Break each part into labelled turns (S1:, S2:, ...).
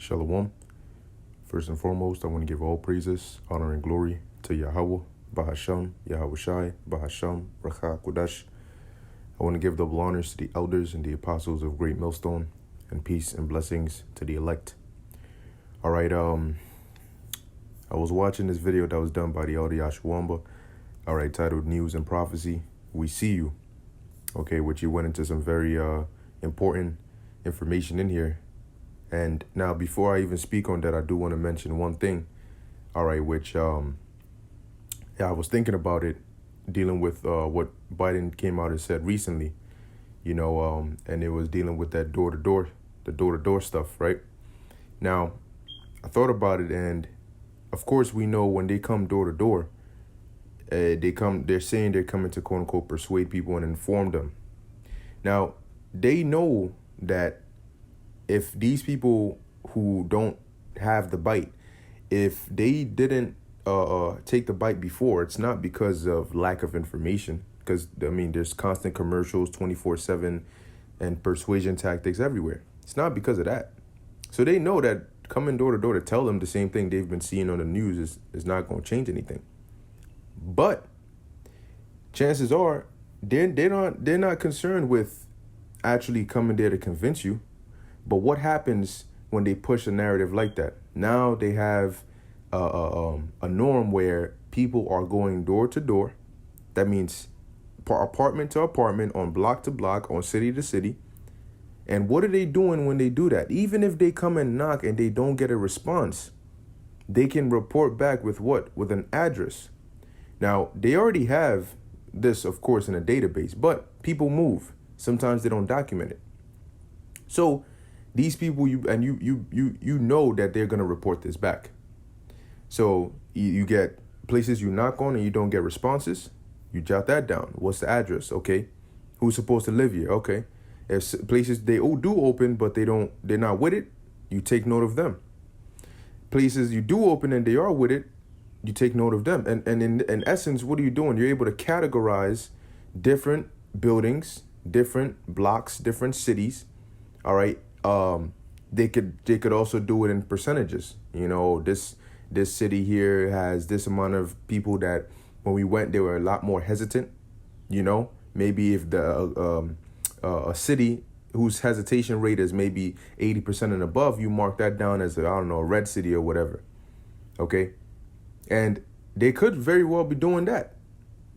S1: Shalom. First and foremost, I want to give all praises, honor, and glory to Yahweh, Bahasham, Yahweh Shai, Bahasham, Racha Kodash. I want to give double honors to the elders and the apostles of Great Millstone, and peace and blessings to the elect. All right, I was watching this video that was done by the elder Yashwamba, all right, titled News and Prophecy, We See You, okay, which he went into some very important information in here. And now, before I even speak on that, I do want to mention one thing, all right, which, I was thinking about it, dealing with what Biden came out and said recently, and it was dealing with that door-to-door stuff, right? Now, I thought about it, and of course, we know when they come door-to-door, they're saying they're coming to, quote-unquote, persuade people and inform them. Now, they know that if these people who don't have the bite, if they didn't take the bite before, it's not because of lack of information. Because, I mean, there's constant commercials 24/7 and persuasion tactics everywhere. It's not because of that. So they know that coming door to door to tell them the same thing they've been seeing on the news is not going to change anything. But chances are they're not concerned with actually coming there to convince you. But what happens when they push a narrative like that? Now they have a norm where people are going door to door. That means apartment to apartment, on block to block, on city to city. And what are they doing when they do that? Even if they come and knock and they don't get a response, they can report back with what? With an address. Now, they already have this, of course, in a database, but people move. Sometimes they don't document it. So these people, you know that they're going to report this back. So you get places you knock on and you don't get responses. You jot that down. What's the address? Okay. Who's supposed to live here? Okay. If places they do open, but they're not with it, you take note of them. Places you do open and they are with it, you take note of them. And in essence, what are you doing? You're able to categorize different buildings, different blocks, different cities. All right. They could also do it in percentages. This city here has this amount of people that when we went, they were a lot more hesitant. Maybe if a city whose hesitation rate is maybe 80% and above, you mark that down as a red city or whatever. Okay. And they could very well be doing that,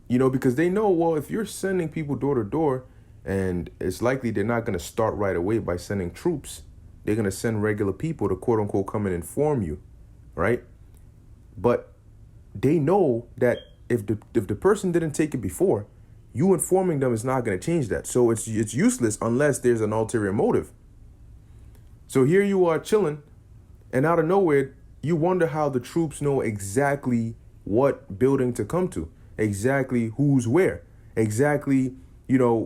S1: because they know, well, if you're sending people door to door, and it's likely they're not going to start right away by sending troops. They're going to send regular people to, quote unquote, come and inform you. Right. But they know that if the person didn't take it before, you informing them is not going to change that. So it's useless unless there's an ulterior motive. So here you are chilling, and out of nowhere, you wonder how the troops know exactly what building to come to, exactly who's where, exactly,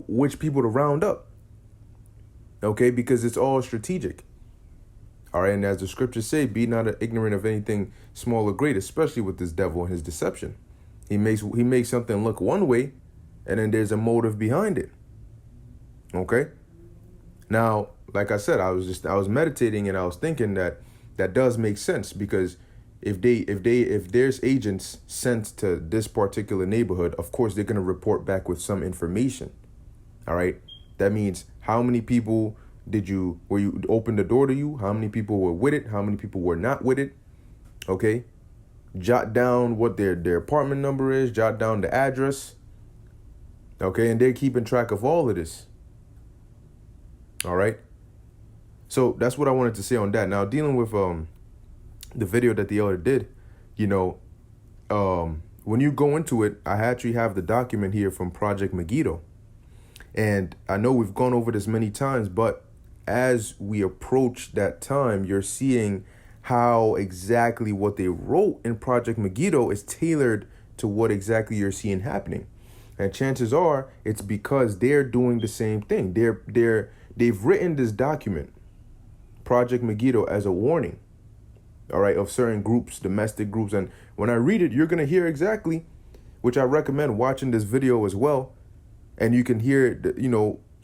S1: which people to round up. Okay, because it's all strategic. All right, and as the scriptures say, be not ignorant of anything small or great, especially with this devil and his deception. He makes something look one way, and then there's a motive behind it. Okay. Now, like I said, I was meditating and I was thinking that does make sense, because if there's agents sent to this particular neighborhood, of course they're going to report back with some information. All right. That means how many people were you open the door to you? How many people were with it? How many people were not with it? Okay. Jot down what their apartment number is, jot down the address. Okay. And they're keeping track of all of this. All right. So that's what I wanted to say on that. Now, dealing with the video that the elder did, when you go into it, I actually have the document here from Project Megiddo. And I know we've gone over this many times, but as we approach that time, you're seeing how exactly what they wrote in Project Megiddo is tailored to what exactly you're seeing happening. And chances are it's because they're doing the same thing. They've written this document, Project Megiddo, as a warning, all right, of certain groups, domestic groups. And when I read it, you're going to hear exactly, which I recommend watching this video as well. And you can hear,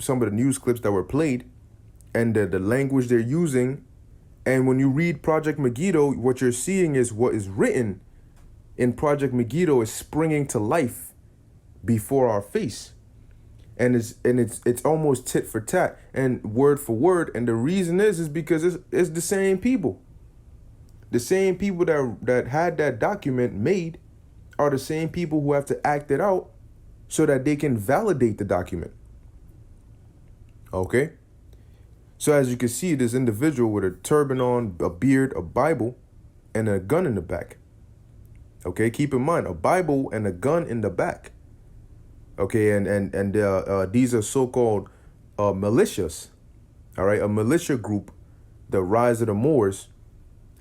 S1: some of the news clips that were played and the language they're using And when you read Project Megiddo, what you're seeing is what is written in Project Megiddo is springing to life before our face. And it's almost tit for tat and word for word. And the reason is because it's the same people. The same people that had that document made are the same people who have to act it out so that they can validate the document. Okay? So as you can see, this individual with a turban on, a beard, a Bible, and a gun in the back. Okay, keep in mind, a Bible and a gun in the back. Okay, and these are so-called militias. All right, a militia group, the Rise of the Moors,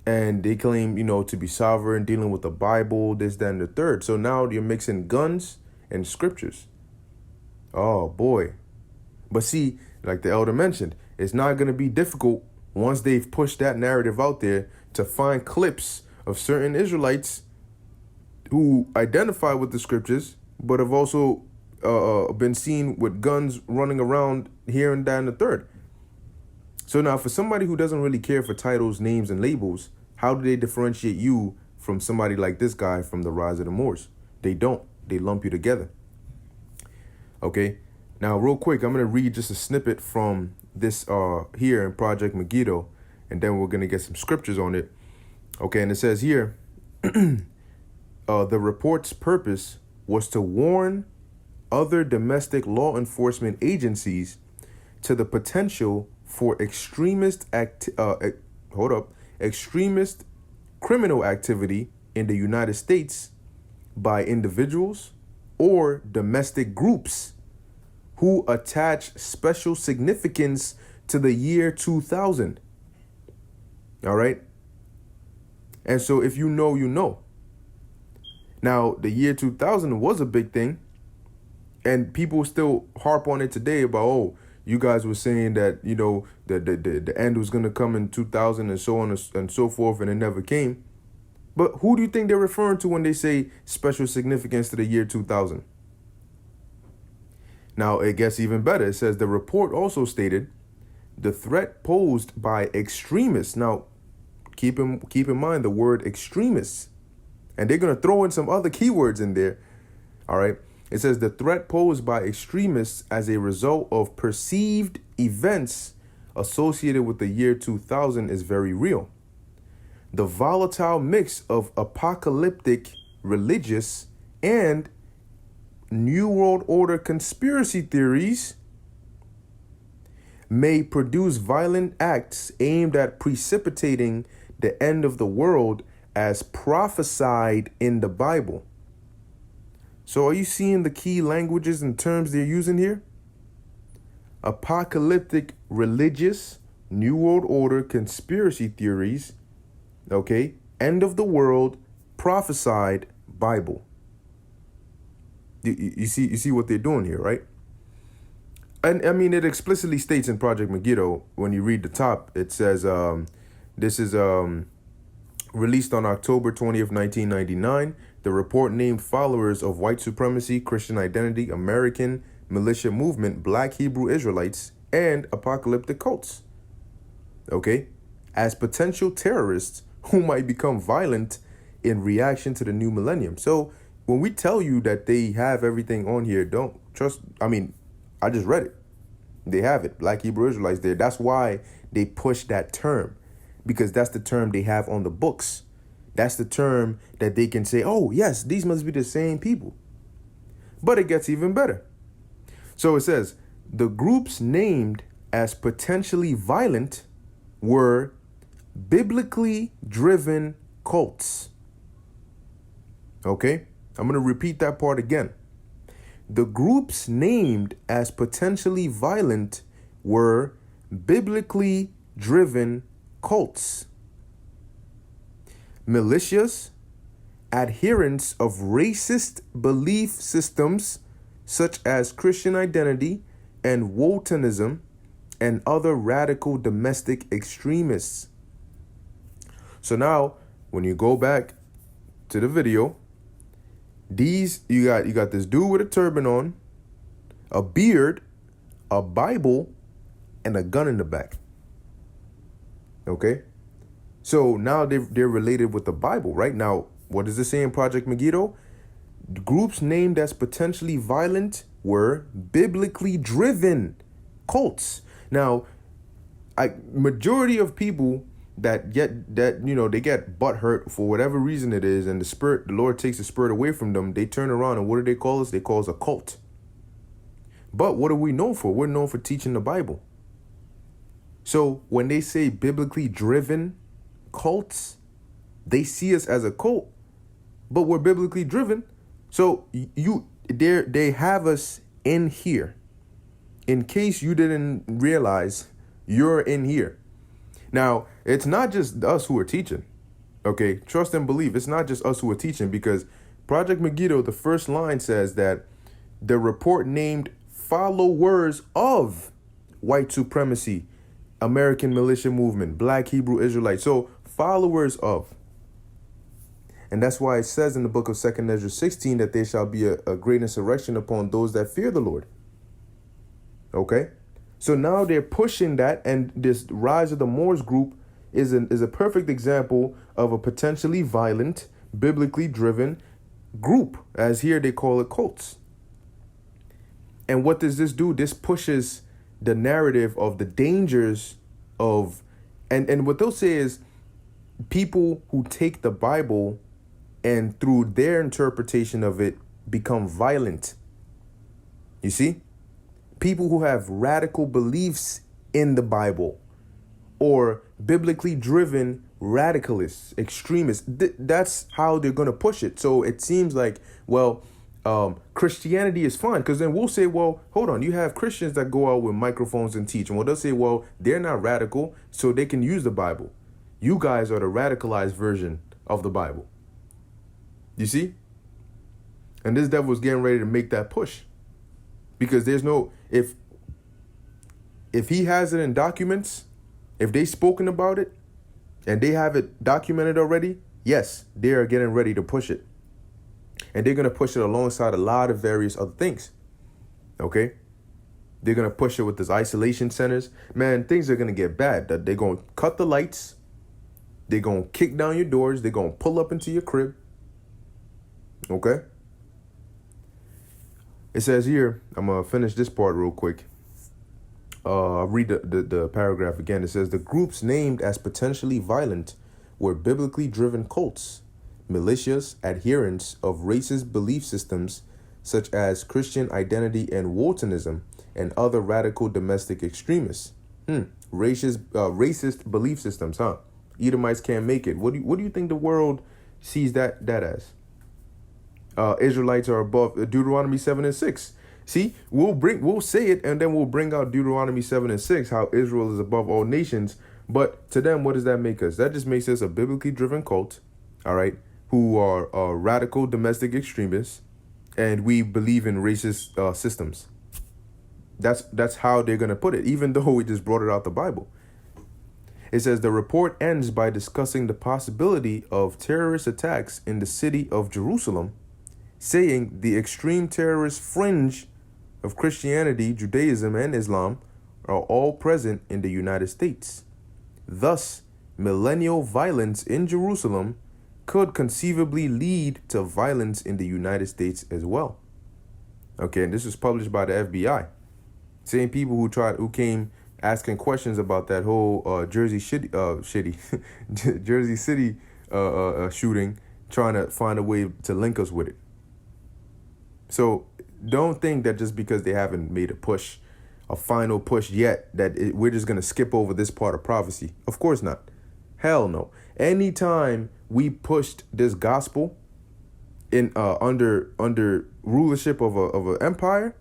S1: and they claim, to be sovereign, dealing with the Bible, this, that, and the third. So now you're mixing guns and scriptures. Oh boy. But see, like the elder mentioned, it's not going to be difficult once they've pushed that narrative out there to find clips of certain Israelites who identify with the scriptures, but have also been seen with guns running around here and there and the third. So now for somebody who doesn't really care for titles, names, and labels, how do they differentiate you from somebody like this guy from the Rise of the Moors? They don't. They lump you together. Okay. Now, real quick, I'm going to read just a snippet from this here in Project Megiddo, and then we're going to get some scriptures on it. Okay, and it says here, the report's purpose was to warn other domestic law enforcement agencies to the potential for extremist criminal activity in the United States by individuals or domestic groups who attach special significance to the year 2000. All right. And so if you know, you know. Now, the year 2000 was a big thing, and people still harp on it today about, oh, you guys were saying that, the end was going to come in 2000 and so on and so forth, and it never came. But who do you think they're referring to when they say special significance to the year 2000? Now, it gets even better. It says the report also stated the threat posed by extremists. Now, keep in mind the word extremists. And they're going to throw in some other keywords in there. All right. It says the threat posed by extremists as a result of perceived events associated with the year 2000 is very real. The volatile mix of apocalyptic, religious, and New World Order conspiracy theories may produce violent acts aimed at precipitating the end of the world as prophesied in the Bible. So are you seeing the key languages and terms they're using here? Apocalyptic, religious, New World Order conspiracy theories, okay, end of the world, prophesied, Bible. You see what they're doing here, right? And I mean, it explicitly states in Project Megiddo, when you read the top, it says this is released on October 20th, 1999. The report named followers of white supremacy, Christian identity, American militia movement, Black Hebrew Israelites, and apocalyptic cults, okay, as potential terrorists who might become violent in reaction to the new millennium. So when we tell you that they have everything on here, don't trust. I mean, I just read it. They have it. Black Hebrew Israelites there. That's why they push that term, because that's the term they have on the books. That's the term that they can say, oh, yes, these must be the same people. But it gets even better. So it says, the groups named as potentially violent were biblically driven cults. Okay, I'm going to repeat that part again. The groups named as potentially violent were biblically driven cults. Militias, adherents of racist belief systems such as Christian identity and Wotanism, and other radical domestic extremists. So now, when you go back to the video, these you got this dude with a turban on, a beard, a Bible, and a gun in the back. Okay? So now they're related with the Bible, right? Now, what does it say in Project Megiddo? Groups named as potentially violent were biblically driven cults. Now, majority of people that get they get butthurt for whatever reason it is, and the Lord takes the spirit away from them. They turn around and what do they call us? They call us a cult. But what are we known for? We're known for teaching the Bible. So when they say biblically driven cults, they see us as a cult, but we're biblically driven. So they have us in here. In case you didn't realize, you're in here. Now, it's not just us who are teaching. Okay, trust and believe. It's not just us who are teaching, because Project Megiddo, the first line says that the report named followers of white supremacy, American militia movement, Black Hebrew Israelites. So followers of. And that's why it says in the book of 2nd Ezra 16 that there shall be a great insurrection upon those that fear the Lord. Okay? So now they're pushing that, and this rise of the Moors group is a perfect example of a potentially violent, biblically driven group, as here they call it cults. And what does this do? This pushes the narrative of the dangers of, and what they'll say is people who take the Bible and through their interpretation of it become violent. You see? People who have radical beliefs in the Bible, or biblically driven radicalists, extremists, that's how they're going to push it. So it seems like, well, Christianity is fine, because then we'll say, well, hold on, you have Christians that go out with microphones and teach, and they'll say, well, they're not radical, so they can use the Bible. You guys are the radicalized version of the Bible. You see? And this devil is getting ready to make that push. Because there's no, if he has it in documents, if they've spoken about it and they have it documented already, yes, they are getting ready to push it. And they're going to push it alongside a lot of various other things. Okay? They're going to push it with this isolation centers. Man, things are going to get bad. They're going to cut the lights. They're going to kick down your doors. They're going to pull up into your crib. Okay? It says here, I'm going to finish this part real quick. I'll read the paragraph again. It says, the groups named as potentially violent were biblically driven cults, militias, adherents of racist belief systems such as Christian identity and Waltonism, and other radical domestic extremists. Racist belief systems, huh? Edomites can't make it. What do you think the world sees that as? Israelites are above Deuteronomy 7 and 6. See, we'll say it, and then we'll bring out Deuteronomy 7 and 6, how Israel is above all nations. But to them, what does that make us? That just makes us a biblically driven cult, all right, who are radical domestic extremists, and we believe in racist systems. That's how they're going to put it, even though we just brought it out the Bible. It says the report ends by discussing the possibility of terrorist attacks in the city of Jerusalem, saying the extreme terrorist fringe of Christianity, Judaism, and Islam are all present in the United States. Thus, millennial violence in Jerusalem could conceivably lead to violence in the United States as well. Okay, and this was published by the FBI. Same people who came asking questions about that whole Jersey City shooting, trying to find a way to link us with it. So don't think that just because they haven't made a final push yet, that we're just going to skip over this part of prophecy. Of course not. Hell no. Anytime we pushed this gospel in under rulership of an empire,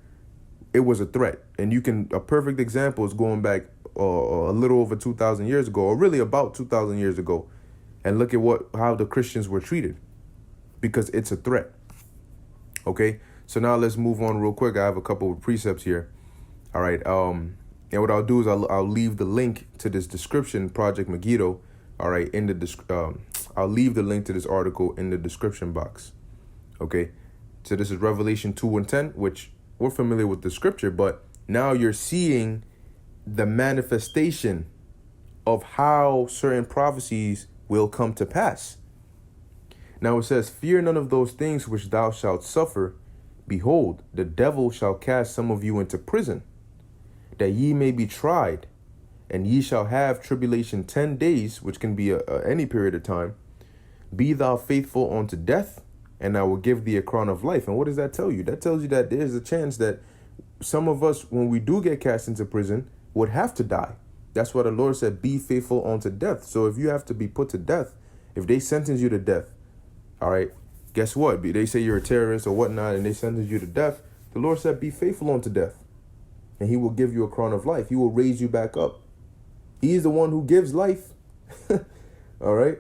S1: it was a threat. And a perfect example is going back a little over 2,000 years ago, or really about 2,000 years ago, and look at how the Christians were treated, because it's a threat. Okay, so now let's move on real quick. I have a couple of precepts here. All right, and what I'll do is I'll leave the link to this description, Project Megiddo. All right, I'll leave the link to this article in the description box. Okay, so this is Revelation 2 and 10, which we're familiar with the scripture, but now you're seeing the manifestation of how certain prophecies will come to pass. Now it says, fear none of those things which thou shalt suffer. Behold, the devil shall cast some of you into prison, that ye may be tried, and ye shall have tribulation 10 days, which can be any period of time. Be thou faithful unto death, and I will give thee a crown of life. And what does that tell you? That tells you that there's a chance that some of us, when we do get cast into prison, would have to die. That's why the Lord said, be faithful unto death. So if you have to be put to death, if they sentence you to death, all right, guess what? They say you're a terrorist or whatnot, and they sentence you to death. The Lord said, be faithful unto death, and he will give you a crown of life. He will raise you back up. He is the one who gives life. All right.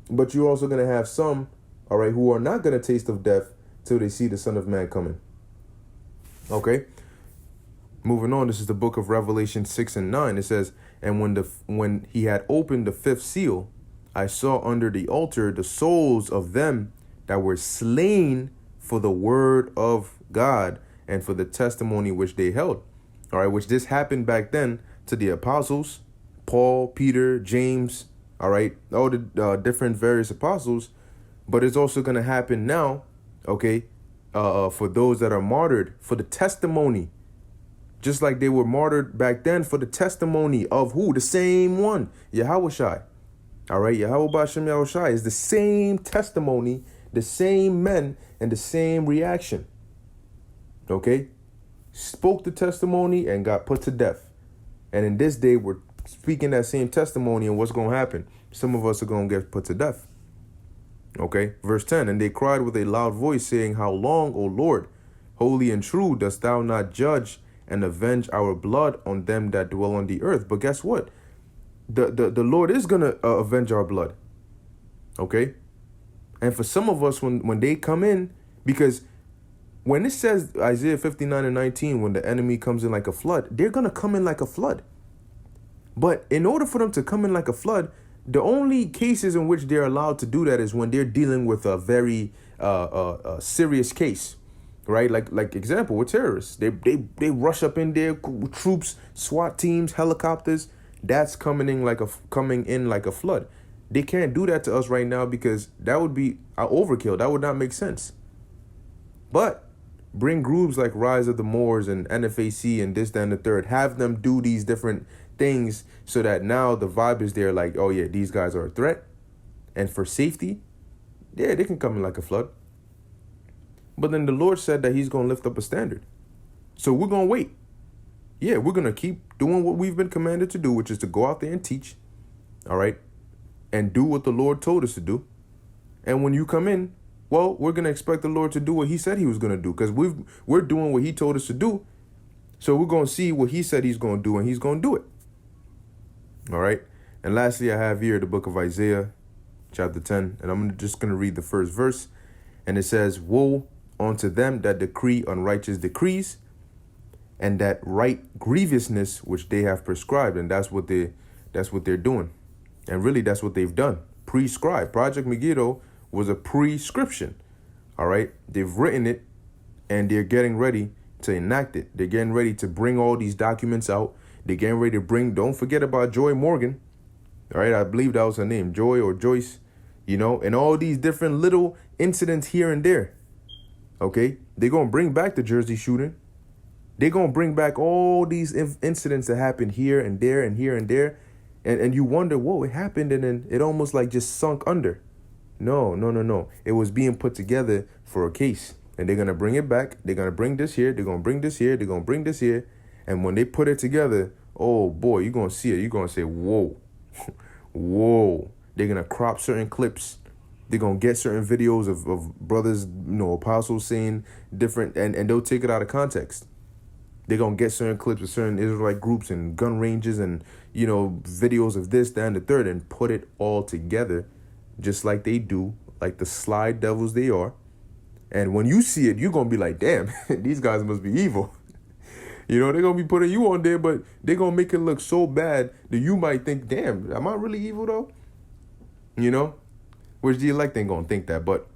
S1: But you're also going to have some, all right, who are not going to taste of death till they see the Son of Man coming. Okay. Moving on, this is the book of Revelation 6 and 9. It says, and when he had opened the fifth seal, I saw under the altar the souls of them that were slain for the word of God and for the testimony which they held. All right, which this happened back then to the apostles, Paul, Peter, James, all right, all the different various apostles. But it's also going to happen now, okay, for those that are martyred for the testimony, just like they were martyred back then for the testimony of who? The same one, Yahushua. All right, Yahweh Bashem Yahushua is the same testimony, the same men, and the same reaction. Okay? Spoke the testimony and got put to death. And in this day, we're speaking that same testimony, and what's going to happen? Some of us are going to get put to death. Okay? Verse 10, and they cried with a loud voice, saying, how long, O Lord, holy and true, dost thou not judge and avenge our blood on them that dwell on the earth? But guess what? The Lord is going to avenge our blood. Okay? And for some of us, when they come in, because when it says Isaiah 59 and 19, when the enemy comes in like a flood, they're going to come in like a flood. But in order for them to come in like a flood, the only cases in which they're allowed to do that is when they're dealing with a very serious case, right? Like example, with terrorists, they rush up in there with troops, SWAT teams, helicopters. That's coming in like a flood. They can't do that to us right now because that would be an overkill. That would not make sense. But bring groups like Rise of the Moors and NFAC and this, that, and the third. Have them do these different things so that now the vibe is there like, oh yeah, these guys are a threat. And for safety, yeah, they can come in like a flood. But then the Lord said that he's going to lift up a standard. So we're going to wait. Yeah, we're going to keep doing what we've been commanded to do, which is to go out there and teach, all right, and do what the Lord told us to do. And when you come in, well, we're going to expect the Lord to do what he said he was going to do, because we're doing what he told us to do. So we're going to see what he said he's going to do, and he's going to do it. All right. And lastly, I have here the book of Isaiah, chapter 10, and I'm just going to read the first verse. And it says, woe unto them that decree unrighteous decrees, and that right grievousness which they have prescribed. And that's what they're doing. And really, that's what they've done. Prescribe. Project Megiddo was a prescription. All right. They've written it and they're getting ready to enact it. They're getting ready to bring all these documents out. They're getting ready to bring, don't forget about Joy Morgan. All right. I believe that was her name, Joy or Joyce, and all these different little incidents here and there. Okay. They're going to bring back the Jersey shooting. They're going to bring back all these incidents that happened here and there and here and there. And you wonder, whoa, it happened. And then it almost like just sunk under. No. It was being put together for a case. And they're going to bring it back. They're going to bring this here. They're going to bring this here. They're going to bring this here. And when they put it together, oh, boy, you're going to see it. You're going to say, whoa, whoa. They're going to crop certain clips. They're going to get certain videos of brothers, apostles saying different, and they'll take it out of context. They're going to get certain clips of certain Israelite groups and gun ranges and, videos of this, that, and the third, and put it all together just like they do, like the sly devils they are. And when you see it, you're going to be like, damn, these guys must be evil. They're going to be putting you on there, but they're going to make it look so bad that you might think, damn, am I really evil though? Which the elect ain't going to think that, but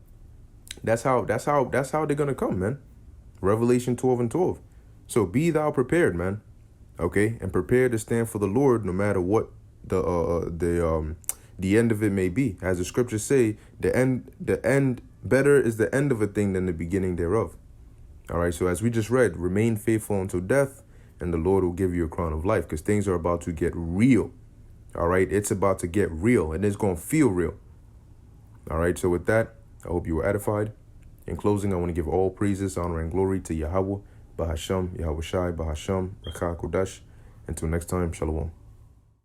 S1: that's how they're going to come, man. Revelation 12 and 12. So be thou prepared, man. Okay. And prepare to stand for the Lord no matter what the the end of it may be. As the scriptures say, better is the end of a thing than the beginning thereof. All right, so as we just read, remain faithful until death, and the Lord will give you a crown of life, because things are about to get real. All right, it's about to get real, and it's going to feel real. All right, so with that, I hope you were edified. In closing, I want to give all praises, honor, and glory to Yahweh, Bahasham, Yahweh Shai, Bahasham, Rakha Kodash. Until next time, Shalom.